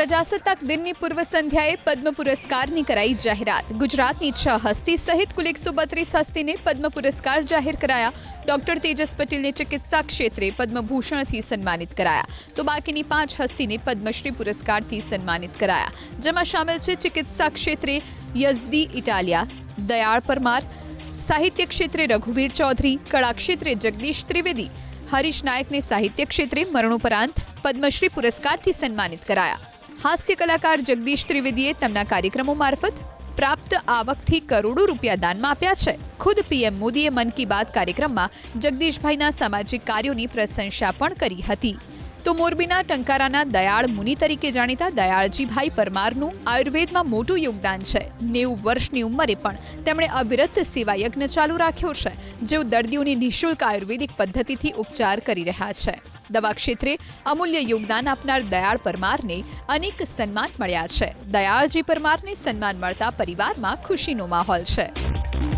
પ્રજાસત્તાક દિનની પૂર્વ સંધ્યાએ પદ્મ પુરસ્કારની કરાઈ જાહેરાત। ગુજરાતની 6 હસ્તી સહિત કુલ 132 હસ્તીને પદ્મ પુરસ્કાર જાહેર કરાયા। ડોક્ટર તેજસ પટેલને ચિકિત્સા ક્ષેત્રે પદ્મભૂષણથી સન્માનિત કરાયા, તો બાકીની 5 હસ્તીને પદ્મશ્રી પુરસ્કારથી સન્માનિત કરાયા, જેમાં શામેલ છે ચિકિત્સા ક્ષેત્રે યઝદી ઇટાલિયા, દયાળ પરમાર, સાહિત્ય ક્ષેત્રે રઘુવીર ચૌધરી, કળા ક્ષેત્રે જગદીશ ત્રિવેદી, હરીશ નાયકને સાહિત્ય ક્ષેત્રે મરણોપરાંત પદ્મશ્રી પુરસ્કારથી સન્માનિત કરાયા। હાસ્ય કલાકાર જગદીશ ત્રિવેદીએ તેમના કાર્યક્રમો મારફત પ્રાપ્ત આવકથી કરોડો રૂપિયા દાનમાં આપ્યા છે। ખુદ પીએમ મોદીએ મન કી બાત કાર્યક્રમમાં જગદીશભાઈના સામાજિક કાર્યોની પ્રશંસા પણ કરી હતી। તો મોરબીના ટંકારાના દયાળ મુનિ તરીકે જાણીતા દયાળજીભાઈ પરમારનું આયુર્વેદમાં મોટું યોગદાન છે। 90 વર્ષની ઉંમરે પણ તેમણે અવિરત સેવા યજ્ઞ ચાલુ રાખ્યો છે, જેઓ દર્દીઓની નિઃશુલ્ક આયુર્વેદિક પદ્ધતિથી ઉપચાર કરી રહ્યા છે। દવા ક્ષેત્રે અમૂલ્ય યોગદાન આપનાર દયાળ પરમારને અનેક સન્માન મળ્યા છે। દયાળજી પરમારને સન્માન મળતા પરિવારમાં ખુશીનો માહોલ છે।